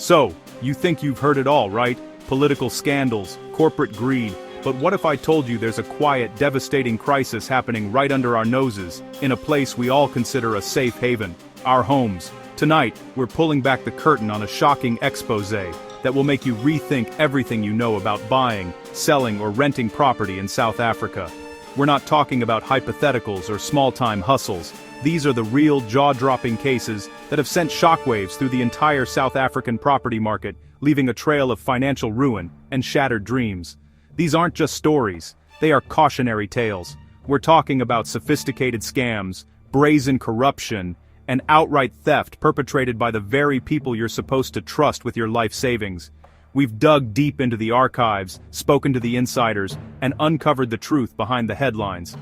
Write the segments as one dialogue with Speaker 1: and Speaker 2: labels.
Speaker 1: So, you think you've heard it all, right? Political scandals, corporate greed, but what if I told you there's a quiet, devastating crisis happening right under our noses, in a place we all consider a safe haven, our homes? Tonight, we're pulling back the curtain on a shocking exposé that will make you rethink everything you know about buying, selling, or renting property in South Africa. We're not talking about hypotheticals or small-time hustles. These are the real jaw-dropping cases that have sent shockwaves through the entire South African property market, leaving a trail of financial ruin and shattered dreams. These aren't just stories, they are cautionary tales. We're talking about sophisticated scams, brazen corruption, and outright theft perpetrated by the very people you're supposed to trust with your life savings. We've dug deep into the archives, spoken to the insiders, and uncovered the truth behind the headlines.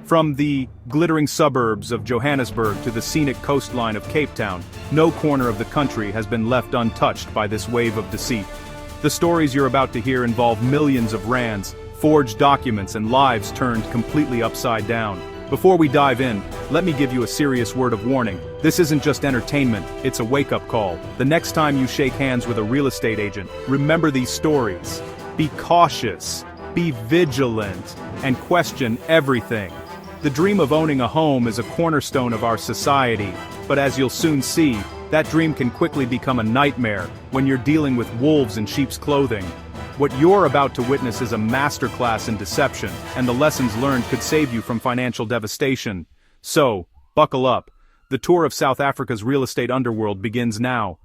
Speaker 1: From the glittering suburbs of Johannesburg to the scenic coastline of Cape Town, no corner of the country has been left untouched by this wave of deceit. The stories you're about to hear involve millions of rands, forged documents, and lives turned completely upside down. Before we dive in, let me give you a serious word of warning. This isn't just entertainment, it's a wake-up call. The next time you shake hands with a real estate agent, remember these stories. Be cautious, be vigilant, and question everything. The dream of owning a home is a cornerstone of our society, but as you'll soon see, that dream can quickly become a nightmare when you're dealing with wolves in sheep's clothing. What you're about to witness is a masterclass in deception, and the lessons learned could save you from financial devastation. So, buckle up. The tour of South Africa's real estate underworld begins now.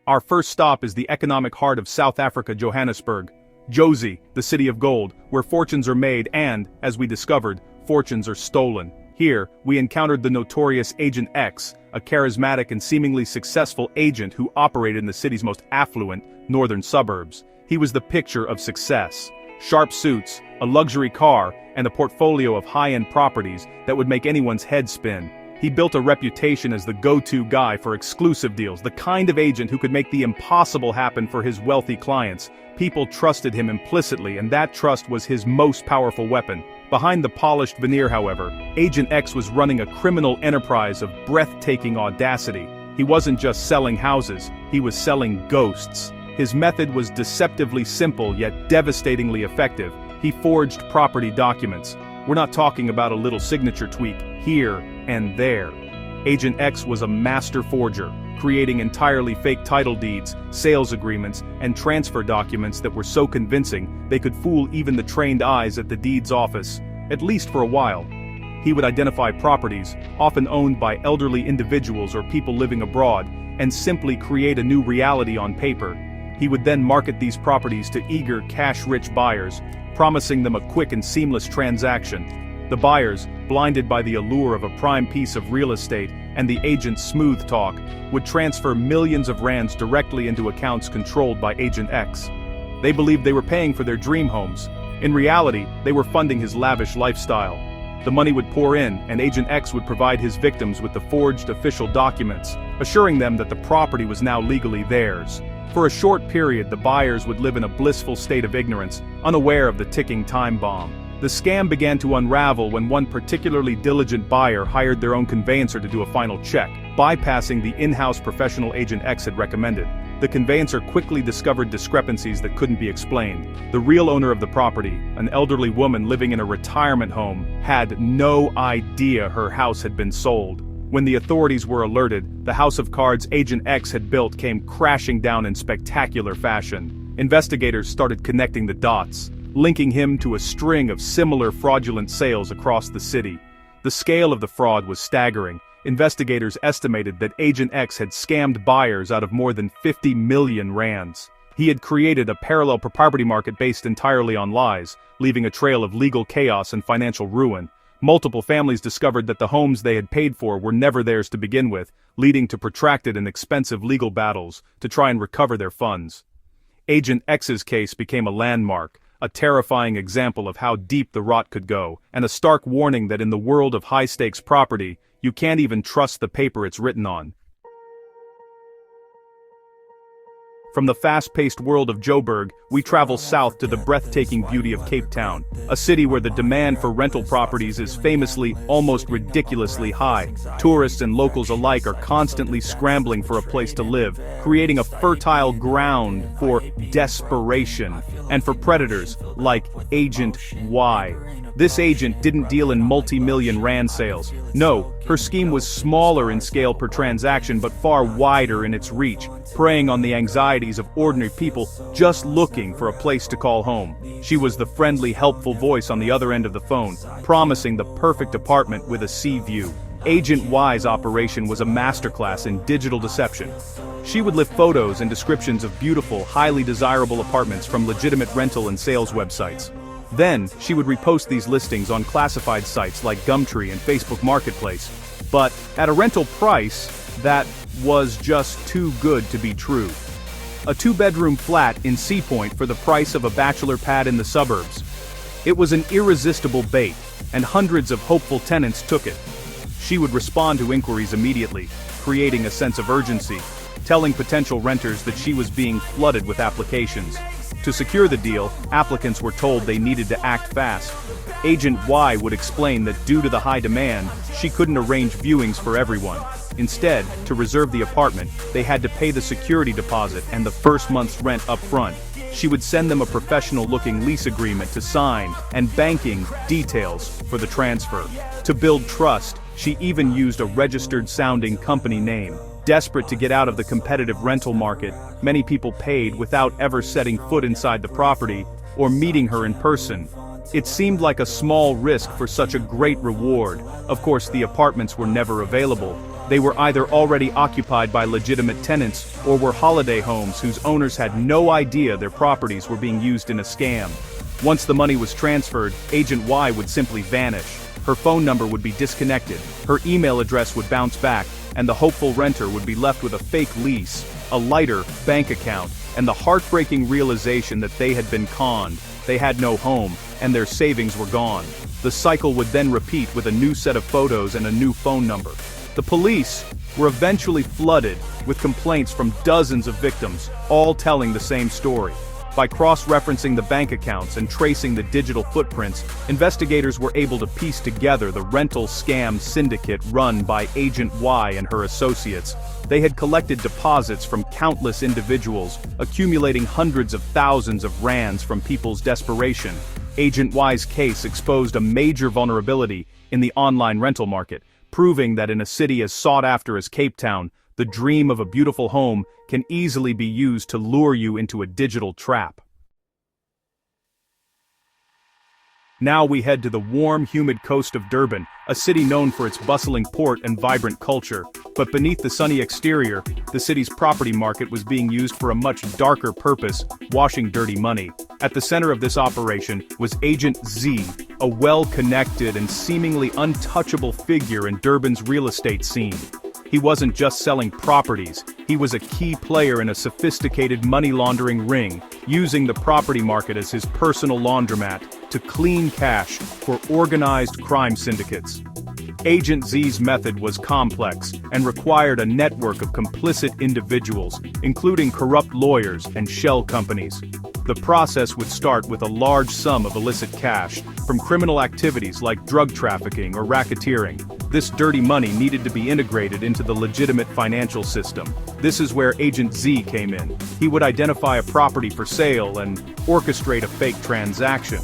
Speaker 1: Our first stop is the economic heart of South Africa, Johannesburg. Jozi, the city of gold, where fortunes are made and, as we discovered, fortunes are stolen. Here, we encountered the notorious Agent X, a charismatic and seemingly successful agent who operated in the city's most affluent, northern suburbs. He was the picture of success. Sharp suits, a luxury car, and a portfolio of high-end properties that would make anyone's head spin. He built a reputation as the go-to guy for exclusive deals, the kind of agent who could make the impossible happen for his wealthy clients. People trusted him implicitly, and that trust was his most powerful weapon. Behind the polished veneer, however, Agent X was running a criminal enterprise of breathtaking audacity. He wasn't just selling houses, he was selling ghosts. His method was deceptively simple yet devastatingly effective. He forged property documents. We're not talking about a little signature tweak here and there. Agent X was a master forger, creating entirely fake title deeds, sales agreements, and transfer documents that were so convincing they could fool even the trained eyes at the deeds office, at least for a while. He would identify properties, often owned by elderly individuals or people living abroad, and simply create a new reality on paper. He would then market these properties to eager, cash-rich buyers, promising them a quick and seamless transaction. The buyers, blinded by the allure of a prime piece of real estate and the agent's smooth talk, would transfer millions of rands directly into accounts controlled by Agent X. They believed they were paying for their dream homes. In reality, they were funding his lavish lifestyle. The money would pour in, and Agent X would provide his victims with the forged official documents, assuring them that the property was now legally theirs. For a short period, the buyers would live in a blissful state of ignorance, unaware of the ticking time bomb. The scam began to unravel when one particularly diligent buyer hired their own conveyancer to do a final check, bypassing the in-house professional Agent X had recommended. The conveyancer quickly discovered discrepancies that couldn't be explained. The real owner of the property, an elderly woman living in a retirement home, had no idea her house had been sold. When the authorities were alerted, the house of cards Agent X had built came crashing down in spectacular fashion. Investigators started connecting the dots, linking him to a string of similar fraudulent sales across the city. The scale of the fraud was staggering. Investigators estimated that Agent X had scammed buyers out of more than 50 million rands. He had created a parallel property market based entirely on lies, leaving a trail of legal chaos and financial ruin. Multiple families discovered that the homes they had paid for were never theirs to begin with, leading to protracted and expensive legal battles to try and recover their funds. Agent X's case became a landmark, a terrifying example of how deep the rot could go, and a stark warning that in the world of high-stakes property, you can't even trust the paper it's written on. From the fast-paced world of Joburg, we travel south to the breathtaking beauty of Cape Town, a city where the demand for rental properties is famously almost ridiculously high. Tourists and locals alike are constantly scrambling for a place to live, creating a fertile ground for desperation, and for predators like Agent Y. This agent didn't deal in multi-million rand sales. No, her scheme was smaller in scale per transaction but far wider in its reach, preying on the anxieties of ordinary people just looking for a place to call home. She was the friendly, helpful voice on the other end of the phone, promising the perfect apartment with a sea view. Agent Y's operation was a masterclass in digital deception. She would lift photos and descriptions of beautiful, highly desirable apartments from legitimate rental and sales websites. Then, she would repost these listings on classified sites like Gumtree and Facebook Marketplace, but at a rental price that was just too good to be true. A two-bedroom flat in Sea Point for the price of a bachelor pad in the suburbs. It was an irresistible bait, and hundreds of hopeful tenants took it. She would respond to inquiries immediately, creating a sense of urgency, telling potential renters that she was being flooded with applications. To secure the deal, applicants were told they needed to act fast. Agent Y would explain that due to the high demand, she couldn't arrange viewings for everyone. Instead, to reserve the apartment, they had to pay the security deposit and the first month's rent up front. She would send them a professional-looking lease agreement to sign and banking details for the transfer. To build trust, she even used a registered-sounding company name. Desperate to get out of the competitive rental market, many people paid without ever setting foot inside the property or meeting her in person. It seemed like a small risk for such a great reward. Of course, the apartments were never available. They were either already occupied by legitimate tenants or were holiday homes whose owners had no idea their properties were being used in a scam. Once the money was transferred, Agent Y would simply vanish. Her phone number would be disconnected, her email address would bounce back, and the hopeful renter would be left with a fake lease, a lighter bank account, and the heartbreaking realization that they had been conned. They had no home, and their savings were gone. The cycle would then repeat with a new set of photos and a new phone number. The police were eventually flooded with complaints from dozens of victims, all telling the same story. By cross-referencing the bank accounts and tracing the digital footprints, investigators were able to piece together the rental scam syndicate run by Agent Y and her associates. They had collected deposits from countless individuals, accumulating hundreds of thousands of rands from people's desperation. Agent Y's case exposed a major vulnerability in the online rental market, proving that in a city as sought after as Cape Town, the dream of a beautiful home can easily be used to lure you into a digital trap. Now we head to the warm, humid coast of Durban, a city known for its bustling port and vibrant culture. But beneath the sunny exterior, the city's property market was being used for a much darker purpose, washing dirty money. At the center of this operation was Agent Z, a well-connected and seemingly untouchable figure in Durban's real estate scene. He wasn't just selling properties, he was a key player in a sophisticated money laundering ring, using the property market as his personal laundromat to clean cash for organized crime syndicates. Agent Z's method was complex and required a network of complicit individuals, including corrupt lawyers and shell companies. The process would start with a large sum of illicit cash from criminal activities like drug trafficking or racketeering. This dirty money needed to be integrated into the legitimate financial system. This is where Agent Z came in. He would identify a property for sale and orchestrate a fake transaction.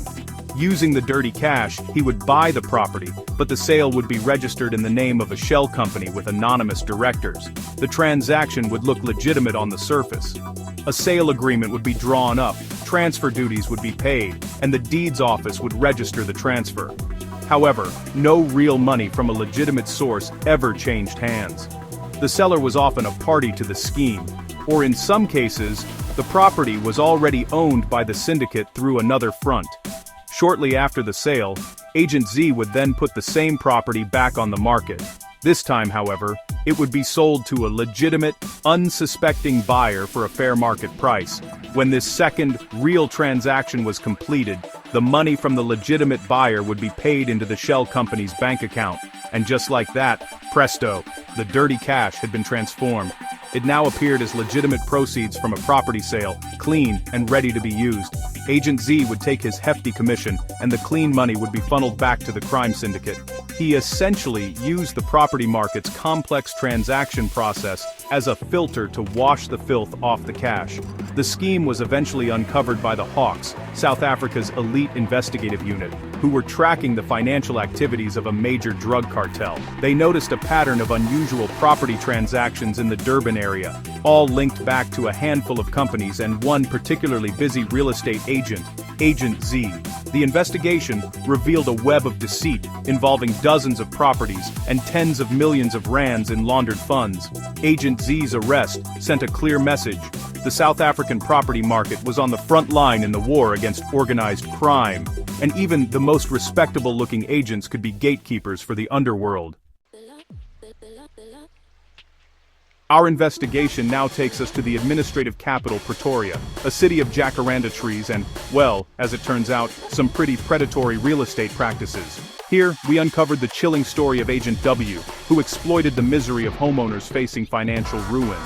Speaker 1: Using the dirty cash, he would buy the property, but the sale would be registered in the name of a shell company with anonymous directors. The transaction would look legitimate on the surface. A sale agreement would be drawn up, transfer duties would be paid, and the deeds office would register the transfer. However, no real money from a legitimate source ever changed hands. The seller was often a party to the scheme, or in some cases, the property was already owned by the syndicate through another front. Shortly after the sale, Agent Z would then put the same property back on the market. This time, however, it would be sold to a legitimate, unsuspecting buyer for a fair market price. When this second, real transaction was completed, the money from the legitimate buyer would be paid into the shell company's bank account. And just like that, presto, the dirty cash had been transformed. It now appeared as legitimate proceeds from a property sale, clean and ready to be used. Agent Z would take his hefty commission, and the clean money would be funneled back to the crime syndicate. He essentially used the property market's complex transaction process as a filter to wash the filth off the cash. The scheme was eventually uncovered by the Hawks, South Africa's elite investigative unit, who were tracking the financial activities of a major drug cartel. They noticed a pattern of unusual property transactions in the Durban area, all linked back to a handful of companies and one particularly busy real estate agent, Agent Z. The investigation revealed a web of deceit involving dozens of properties and tens of millions of rands in laundered funds. Agent Z's arrest sent a clear message. The South African property market was on the front line in the war against organized crime, and even the most respectable-looking agents could be gatekeepers for the underworld. Our investigation now takes us to the administrative capital Pretoria, a city of jacaranda trees and, well, as it turns out, some pretty predatory real estate practices. Here, we uncovered the chilling story of Agent W, who exploited the misery of homeowners facing financial ruin.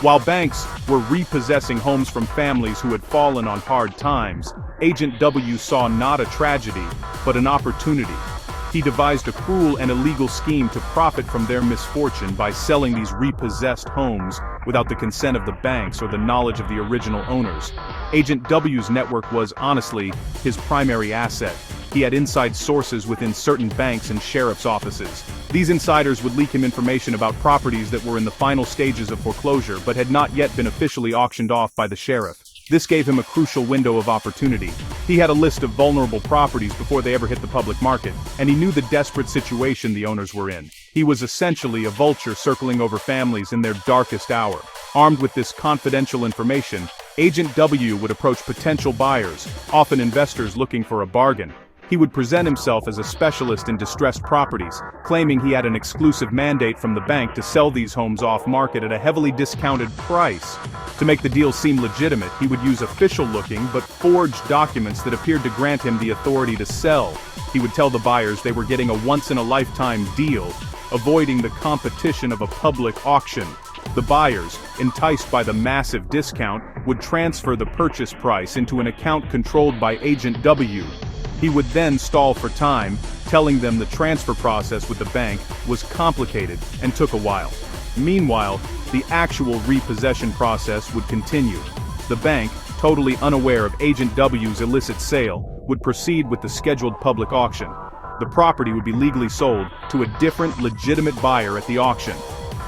Speaker 1: While banks were repossessing homes from families who had fallen on hard times, Agent W saw not a tragedy, but an opportunity. He devised a cruel and illegal scheme to profit from their misfortune by selling these repossessed homes without the consent of the banks or the knowledge of the original owners. Agent W's network was, honestly, his primary asset. He had inside sources within certain banks and sheriff's offices. These insiders would leak him information about properties that were in the final stages of foreclosure but had not yet been officially auctioned off by the sheriff. This gave him a crucial window of opportunity. He had a list of vulnerable properties before they ever hit the public market, and he knew the desperate situation the owners were in. He was essentially a vulture circling over families in their darkest hour. Armed with this confidential information, Agent W would approach potential buyers, often investors looking for a bargain. He would present himself as a specialist in distressed properties, claiming he had an exclusive mandate from the bank to sell these homes off-market at a heavily discounted price. To make the deal seem legitimate, he would use official-looking but forged documents that appeared to grant him the authority to sell. He would tell the buyers they were getting a once-in-a-lifetime deal, avoiding the competition of a public auction. The buyers, enticed by the massive discount, would transfer the purchase price into an account controlled by Agent W. He would then stall for time, telling them the transfer process with the bank was complicated and took a while. Meanwhile, the actual repossession process would continue. The bank, totally unaware of Agent W's illicit sale, would proceed with the scheduled public auction. The property would be legally sold to a different legitimate buyer at the auction.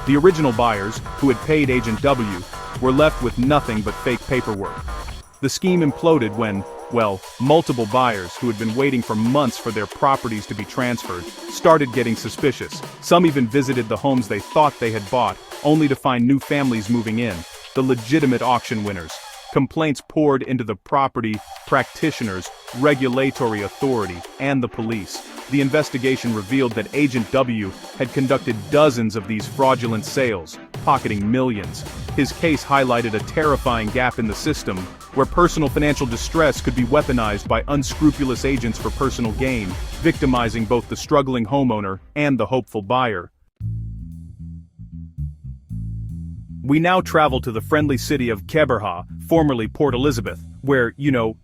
Speaker 1: The original buyers, who had paid Agent W, were left with nothing but fake paperwork. The scheme imploded when, well, multiple buyers who had been waiting for months for their properties to be transferred started getting suspicious. Some even visited the homes they thought they had bought, only to find new families moving in, the legitimate auction winners. Complaints poured into the property practitioners, regulatory authority, and the police. The investigation revealed that Agent W had conducted dozens of these fraudulent sales, pocketing millions. His case highlighted a terrifying gap in the system, where personal financial distress could be weaponized by unscrupulous agents for personal gain, victimizing both the struggling homeowner and the hopeful buyer. We now travel to the friendly city of Keberha, formerly Port Elizabeth, where,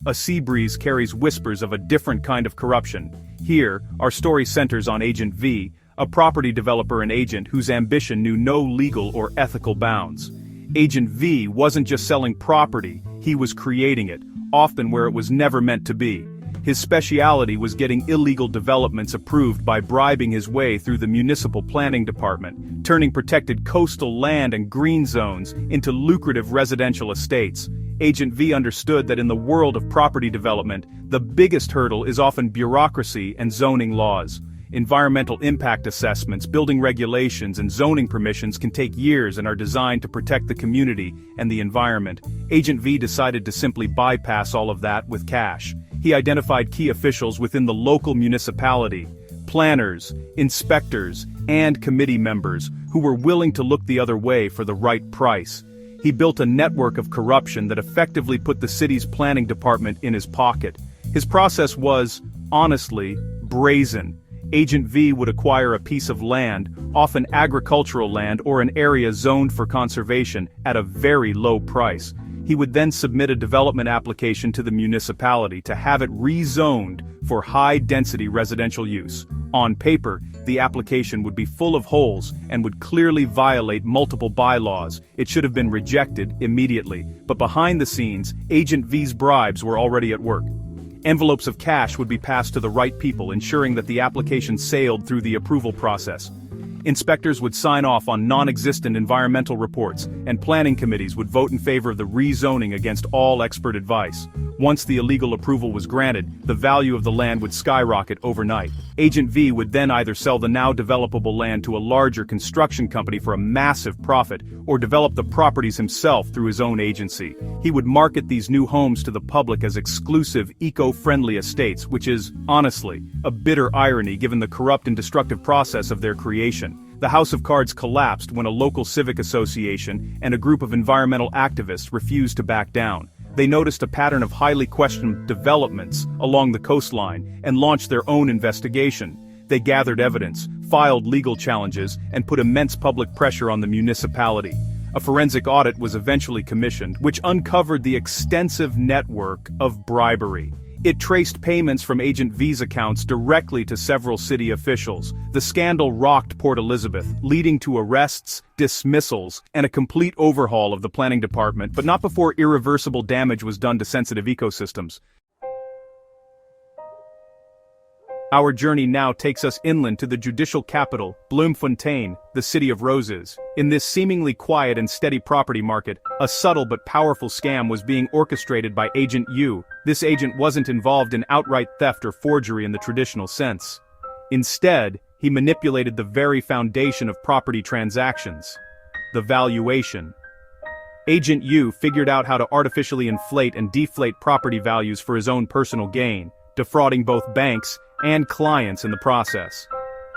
Speaker 1: a sea breeze carries whispers of a different kind of corruption. Here, our story centers on Agent V, a property developer and agent whose ambition knew no legal or ethical bounds. Agent V wasn't just selling property, he was creating it, often where it was never meant to be. His speciality was getting illegal developments approved by bribing his way through the municipal planning department, turning protected coastal land and green zones into lucrative residential estates. Agent V understood that in the world of property development, the biggest hurdle is often bureaucracy and zoning laws. Environmental impact assessments, building regulations, and zoning permissions can take years and are designed to protect the community and the environment. Agent V decided to simply bypass all of that with cash. He identified key officials within the local municipality, planners, inspectors, and committee members who were willing to look the other way for the right price. He built a network of corruption that effectively put the city's planning department in his pocket. His process was, honestly, brazen. Agent V would acquire a piece of land, often agricultural land or an area zoned for conservation, at a very low price. He would then submit a development application to the municipality to have it rezoned for high-density residential use. On paper, the application would be full of holes and would clearly violate multiple bylaws. It should have been rejected immediately. But behind the scenes, Agent V's bribes were already at work. Envelopes of cash would be passed to the right people, ensuring that the application sailed through the approval process. Inspectors would sign off on non-existent environmental reports, and planning committees would vote in favor of the rezoning against all expert advice. Once the illegal approval was granted, the value of the land would skyrocket overnight. Agent V would then either sell the now developable land to a larger construction company for a massive profit, or develop the properties himself through his own agency. He would market these new homes to the public as exclusive, eco-friendly estates, which is, honestly, a bitter irony given the corrupt and destructive process of their creation. The House of Cards collapsed when a local civic association and a group of environmental activists refused to back down. They noticed a pattern of highly questioned developments along the coastline and launched their own investigation. They gathered evidence, filed legal challenges, and put immense public pressure on the municipality. A forensic audit was eventually commissioned, which uncovered the extensive network of bribery. It traced payments from Agent V's accounts directly to several city officials. The scandal rocked Port Elizabeth, leading to arrests, dismissals, and a complete overhaul of the planning department, but not before irreversible damage was done to sensitive ecosystems. Our journey now takes us inland to the judicial capital, Bloemfontein, the City of Roses. In this seemingly quiet and steady property market, a subtle but powerful scam was being orchestrated by Agent U. This agent wasn't involved in outright theft or forgery in the traditional sense. Instead, he manipulated the very foundation of property transactions: the valuation. Agent U figured out how to artificially inflate and deflate property values for his own personal gain, defrauding both banks and clients in the process.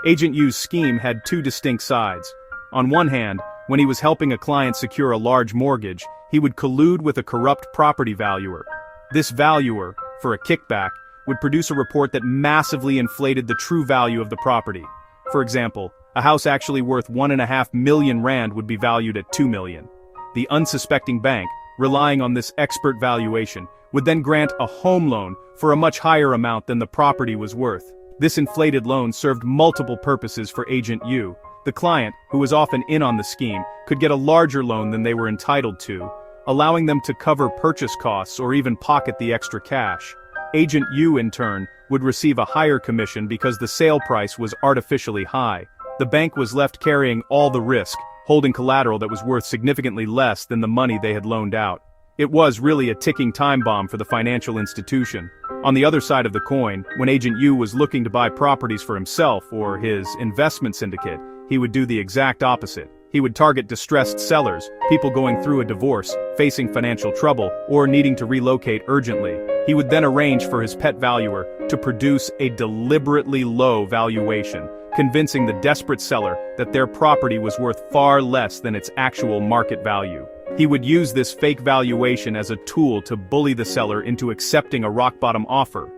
Speaker 1: Agent U's scheme had two distinct sides. On one hand, when he was helping a client secure a large mortgage, he would collude with a corrupt property valuer. This valuer, for a kickback, would produce a report that massively inflated the true value of the property. For example, a house actually worth 1.5 million rand would be valued at 2 million. The unsuspecting bank, relying on this expert valuation, would then grant a home loan for a much higher amount than the property was worth. This inflated loan served multiple purposes for Agent U. The client, who was often in on the scheme, could get a larger loan than they were entitled to, allowing them to cover purchase costs or even pocket the extra cash. Agent U, in turn, would receive a higher commission because the sale price was artificially high. The bank was left carrying all the risk, holding collateral that was worth significantly less than the money they had loaned out. It was really a ticking time bomb for the financial institution. On the other side of the coin, when Agent U was looking to buy properties for himself or his investment syndicate, he would do the exact opposite. He would target distressed sellers, people going through a divorce, facing financial trouble, or needing to relocate urgently. He would then arrange for his pet valuer to produce a deliberately low valuation, convincing the desperate seller that their property was worth far less than its actual market value. He would use this fake valuation as a tool to bully the seller into accepting a rock-bottom offer.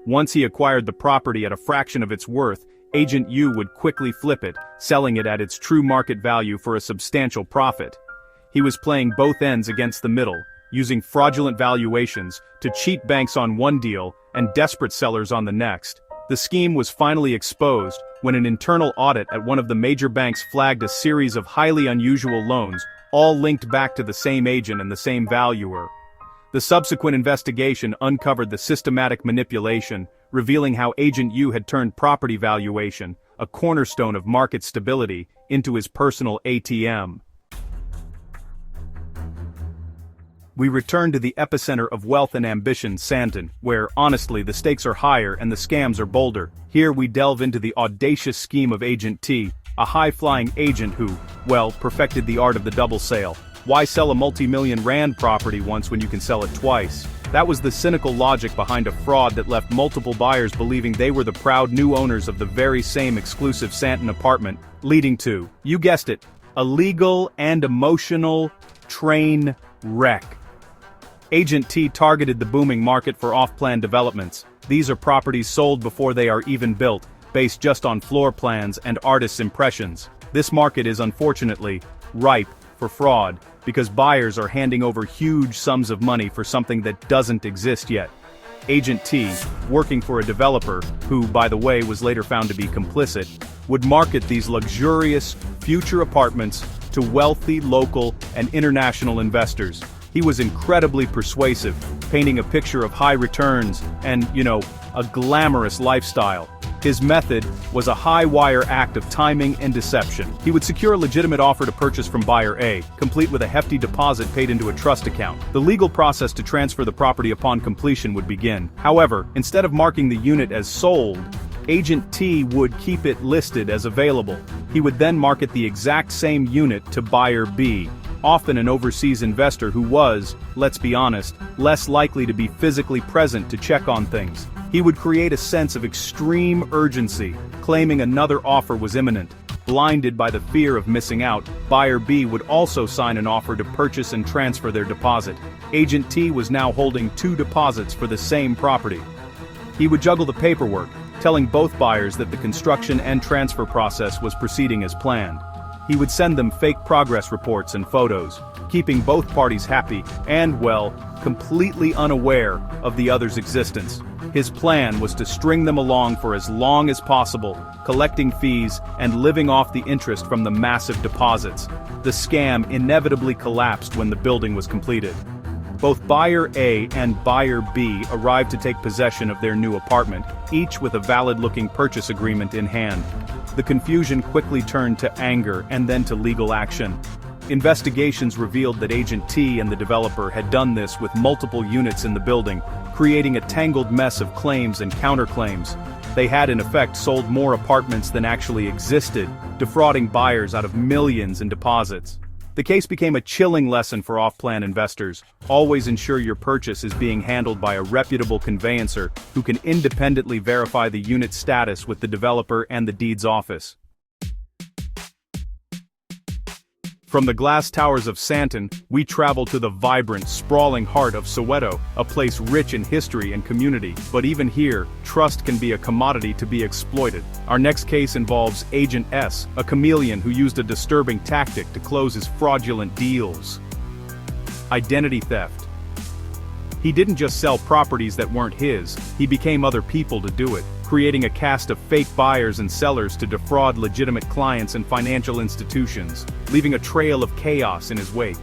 Speaker 1: Once he acquired the property at a fraction of its worth, Agent U would quickly flip it, selling it at its true market value for a substantial profit. He was playing both ends against the middle, using fraudulent valuations to cheat banks on one deal and desperate sellers on the next. The scheme was finally exposed when an internal audit at one of the major banks flagged a series of highly unusual loans, all linked back to the same agent and the same valuer. The subsequent investigation uncovered the systematic manipulation, revealing how Agent U had turned property valuation, a cornerstone of market stability, into his personal ATM. We return to the epicenter of wealth and ambition, Sandton, where, honestly, the stakes are higher and the scams are bolder. Here we delve into the audacious scheme of Agent T, a high-flying agent who, well, perfected the art of the double sale. Why sell a multi-million rand property once when you can sell it twice? That was the cynical logic behind a fraud that left multiple buyers believing they were the proud new owners of the very same exclusive Sandton apartment, leading to, you guessed it, a legal and emotional train wreck. Agent T targeted the booming market for off-plan developments. These are properties sold before they are even built. based just on floor plans and artists' impressions. This market is unfortunately ripe for fraud because buyers are handing over huge sums of money for something that doesn't exist yet. Agent T, working for a developer, who, by the way, was later found to be complicit, would market these luxurious, future apartments to wealthy local and international investors. He was incredibly persuasive, painting a picture of high returns and, a glamorous lifestyle. His method was a high-wire act of timing and deception. He would secure a legitimate offer to purchase from buyer A, complete with a hefty deposit paid into a trust account. The legal process to transfer the property upon completion would begin. However, instead of marking the unit as sold, Agent T would keep it listed as available. He would then market the exact same unit to buyer B, often an overseas investor who was, let's be honest, less likely to be physically present to check on things. He would create a sense of extreme urgency, claiming another offer was imminent. Blinded by the fear of missing out, buyer B would also sign an offer to purchase and transfer their deposit. Agent T was now holding 2 deposits for the same property. He would juggle the paperwork, telling both buyers that the construction and transfer process was proceeding as planned. He would send them fake progress reports and photos, keeping both parties happy and, completely unaware of the other's existence. His plan was to string them along for as long as possible, collecting fees and living off the interest from the massive deposits. The scam inevitably collapsed when the building was completed. Both buyer A and buyer B arrived to take possession of their new apartment, each with a valid-looking purchase agreement in hand. The confusion quickly turned to anger and then to legal action. Investigations revealed that Agent T and the developer had done this with multiple units in the building, creating a tangled mess of claims and counterclaims. They had in effect sold more apartments than actually existed, defrauding buyers out of millions in deposits. The case became a chilling lesson for off-plan investors. Always ensure your purchase is being handled by a reputable conveyancer who can independently verify the unit's status with the developer and the deeds office. From the glass towers of Santon, we travel to the vibrant, sprawling heart of Soweto, a place rich in history and community. But even here, trust can be a commodity to be exploited. Our next case involves Agent S, a chameleon who used a disturbing tactic to close his fraudulent deals. Identity theft. He didn't just sell properties that weren't his, he became other people to do it, creating a cast of fake buyers and sellers to defraud legitimate clients and financial institutions, leaving a trail of chaos in his wake.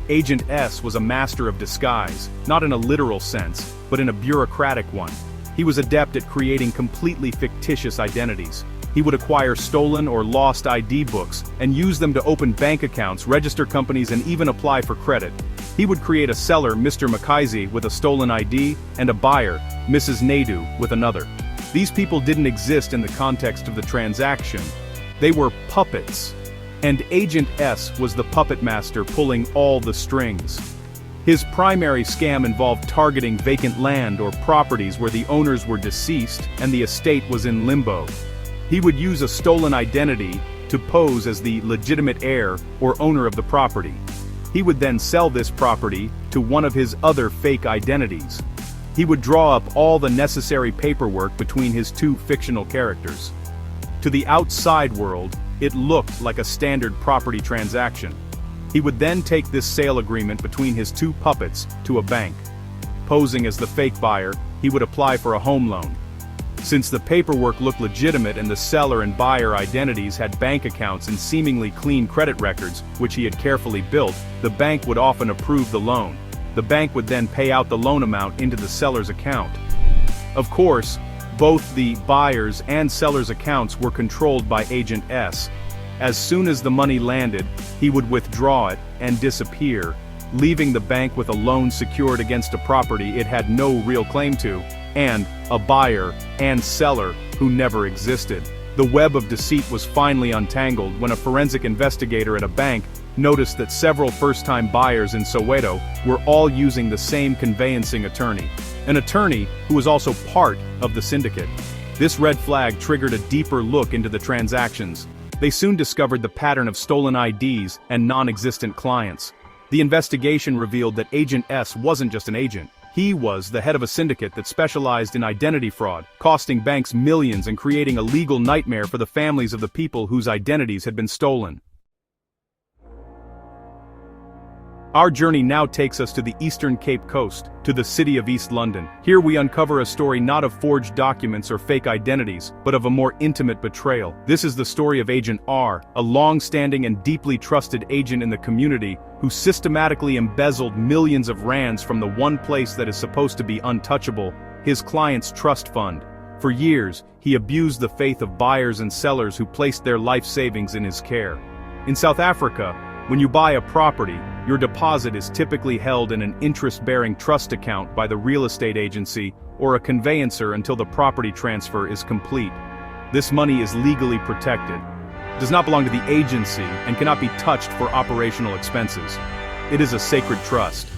Speaker 1: Agent S was a master of disguise, not in a literal sense, but in a bureaucratic one. He was adept at creating completely fictitious identities. He would acquire stolen or lost ID books and use them to open bank accounts, register companies, and even apply for credit. He would create a seller, Mr. Makaisi, with a stolen ID, and a buyer, Mrs. Naidu, with another. These people didn't exist in the context of the transaction. They were puppets. And Agent S was the puppet master pulling all the strings. His primary scam involved targeting vacant land or properties where the owners were deceased and the estate was in limbo. He would use a stolen identity to pose as the legitimate heir or owner of the property. He would then sell this property to one of his other fake identities. He would draw up all the necessary paperwork between his 2 fictional characters. To the outside world, it looked like a standard property transaction. He would then take this sale agreement between his 2 puppets to a bank. Posing as the fake buyer, he would apply for a home loan. Since the paperwork looked legitimate and the seller and buyer identities had bank accounts and seemingly clean credit records, which he had carefully built, the bank would often approve the loan. The bank would then pay out the loan amount into the seller's account. Of course, both the buyer's and seller's accounts were controlled by Agent S. As soon as the money landed, he would withdraw it and disappear, leaving the bank with a loan secured against a property it had no real claim to, and a buyer and seller who never existed. The web of deceit was finally untangled when a forensic investigator at a bank noticed that several first-time buyers in Soweto were all using the same conveyancing attorney, an attorney who was also part of the syndicate. This red flag triggered a deeper look into the transactions. They soon discovered the pattern of stolen IDs and non-existent clients. The investigation revealed that Agent S wasn't just an agent. He was the head of a syndicate that specialized in identity fraud, costing banks millions and creating a legal nightmare for the families of the people whose identities had been stolen. Our journey now takes us to the eastern Cape Coast, to the city of East London. Here we uncover a story not of forged documents or fake identities, but of a more intimate betrayal. This is the story of Agent R, a long-standing and deeply trusted agent in the community who systematically embezzled millions of rands from the one place that is supposed to be untouchable, his client's trust fund. For years, he abused the faith of buyers and sellers who placed their life savings in his care. In South Africa, when you buy a property, your deposit is typically held in an interest-bearing trust account by the real estate agency or a conveyancer until the property transfer is complete. This money is legally protected, does not belong to the agency, and cannot be touched for operational expenses. It is a sacred trust.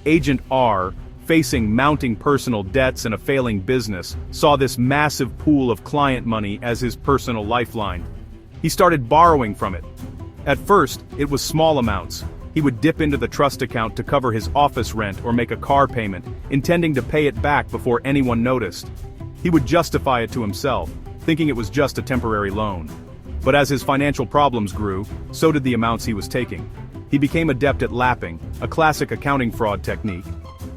Speaker 1: Agent R, facing mounting personal debts and a failing business, saw this massive pool of client money as his personal lifeline. He started borrowing from it. At first, it was small amounts. He would dip into the trust account to cover his office rent or make a car payment, intending to pay it back before anyone noticed. He would justify it to himself, thinking it was just a temporary loan. But as his financial problems grew, so did the amounts he was taking. He became adept at lapping, a classic accounting fraud technique.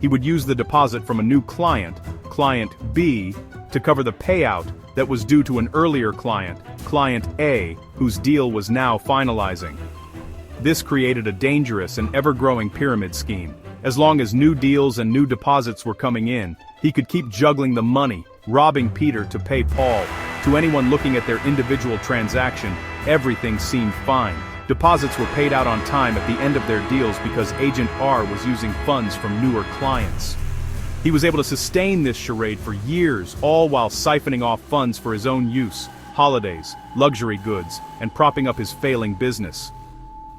Speaker 1: He would use the deposit from a new client, Client B, to cover the payout that was due to an earlier client, Client A, whose deal was now finalizing. This created a dangerous and ever-growing pyramid scheme. As long as new deals and new deposits were coming in, he could keep juggling the money, robbing Peter to pay Paul. To anyone looking at their individual transaction, everything seemed fine. Deposits were paid out on time at the end of their deals because Agent R was using funds from newer clients. He was able to sustain this charade for years, all while siphoning off funds for his own use, holidays, luxury goods, and propping up his failing business.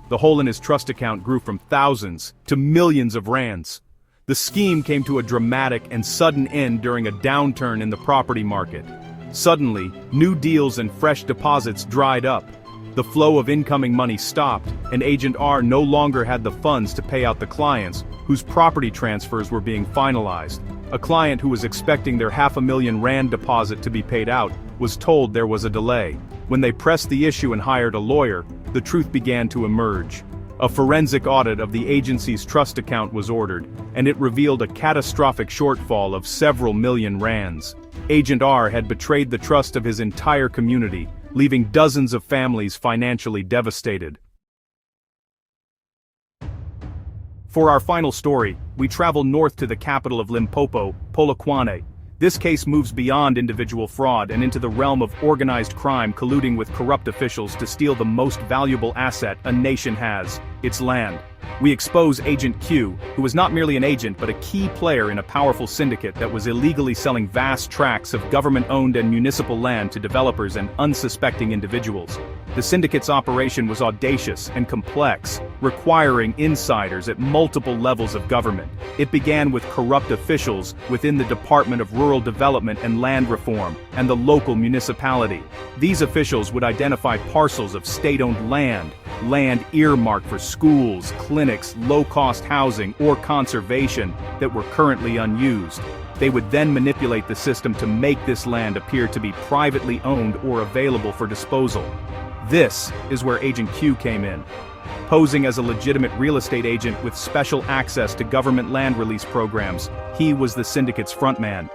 Speaker 1: The hole in his trust account grew from thousands to millions of rands. The scheme came to a dramatic and sudden end during a downturn in the property market. Suddenly, new deals and fresh deposits dried up. The flow of incoming money stopped, and Agent R no longer had the funds to pay out the clients whose property transfers were being finalized. A client who was expecting their R500,000 deposit to be paid out was told there was a delay. When they pressed the issue and hired a lawyer, the truth began to emerge. A forensic audit of the agency's trust account was ordered, and it revealed a catastrophic shortfall of several million rands. Agent R had betrayed the trust of his entire community, leaving dozens of families financially devastated. For our final story, we travel north to the capital of Limpopo, Polokwane. This case moves beyond individual fraud and into the realm of organized crime colluding with corrupt officials to steal the most valuable asset a nation has, its land. We expose Agent Q, who was not merely an agent but a key player in a powerful syndicate that was illegally selling vast tracts of government-owned and municipal land to developers and unsuspecting individuals. The syndicate's operation was audacious and complex, requiring insiders at multiple levels of government. It began with corrupt officials within the Department of Rural Development and Land Reform and the local municipality. These officials would identify parcels of state-owned land earmarked for schools, clinics, low-cost housing, or conservation that were currently unused. They would then manipulate the system to make this land appear to be privately owned or available for disposal. This is where Agent Q came in. Posing as a legitimate real estate agent with special access to government land release programs, he was the syndicate's frontman.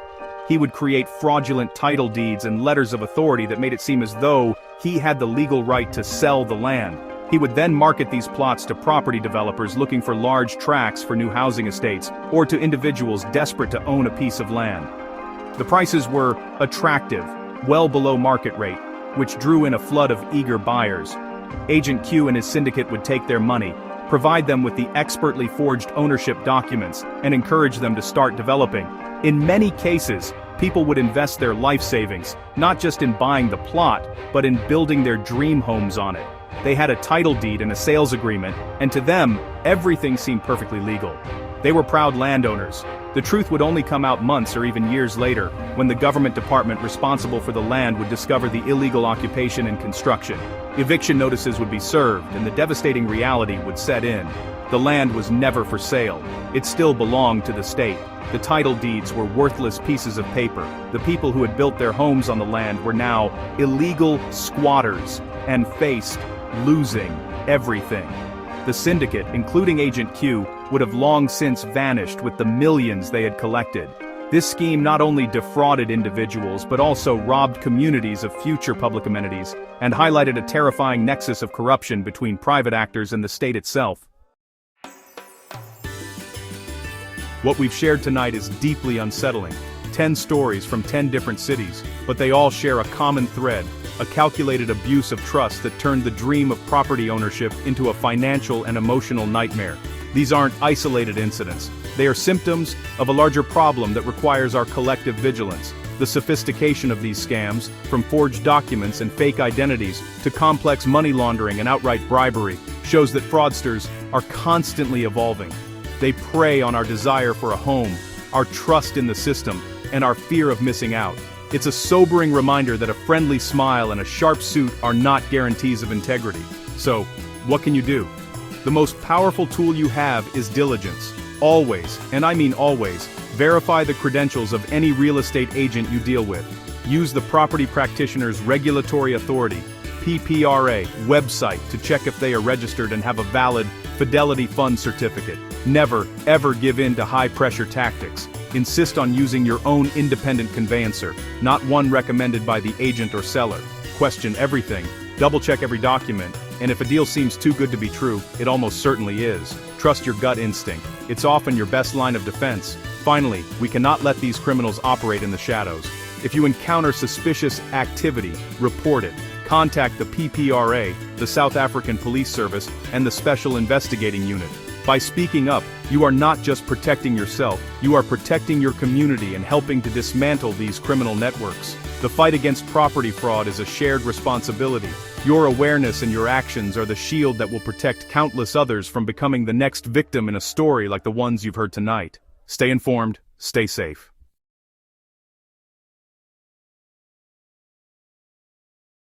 Speaker 1: He would create fraudulent title deeds and letters of authority that made it seem as though he had the legal right to sell the land. He would then market these plots to property developers looking for large tracts for new housing estates, or to individuals desperate to own a piece of land. The prices were attractive, well below market rate, which drew in a flood of eager buyers. Agent Q and his syndicate would take their money, provide them with the expertly forged ownership documents, and encourage them to start developing. In many cases, people would invest their life savings, not just in buying the plot, but in building their dream homes on it. They had a title deed and a sales agreement, and to them, everything seemed perfectly legal. They were proud landowners. The truth would only come out months or even years later, when the government department responsible for the land would discover the illegal occupation and construction. Eviction notices would be served, and the devastating reality would set in. The land was never for sale. It still belonged to the state. The title deeds were worthless pieces of paper. The people who had built their homes on the land were now illegal squatters and faced losing everything. The syndicate, including Agent Q, would have long since vanished with the millions they had collected. This scheme not only defrauded individuals but also robbed communities of future public amenities and highlighted a terrifying nexus of corruption between private actors and the state itself. What we've shared tonight is deeply unsettling. 10 stories from 10 different cities, but they all share a common thread, a calculated abuse of trust that turned the dream of property ownership into a financial and emotional nightmare. These aren't isolated incidents. They are symptoms of a larger problem that requires our collective vigilance. The sophistication of these scams, from forged documents and fake identities to complex money laundering and outright bribery, shows that fraudsters are constantly evolving. They prey on our desire for a home, our trust in the system, and our fear of missing out. It's a sobering reminder that a friendly smile and a sharp suit are not guarantees of integrity. So, what can you do? The most powerful tool you have is diligence. Always, and I mean always, verify the credentials of any real estate agent you deal with. Use the Property Practitioners Regulatory Authority, PPRA, website to check if they are registered and have a valid Fidelity Fund certificate. Never, ever give in to high-pressure tactics. Insist on using your own independent conveyancer, not one recommended by the agent or seller. Question everything, double-check every document, and if a deal seems too good to be true, it almost certainly is. Trust your gut instinct. It's often your best line of defense. Finally, we cannot let these criminals operate in the shadows. If you encounter suspicious activity, report it. Contact the PPRA, the South African Police Service, and the Special Investigating Unit. By speaking up, you are not just protecting yourself, you are protecting your community and helping to dismantle these criminal networks. The fight against property fraud is a shared responsibility. Your awareness and your actions are the shield that will protect countless others from becoming the next victim in a story like the ones you've heard tonight. Stay informed, stay safe.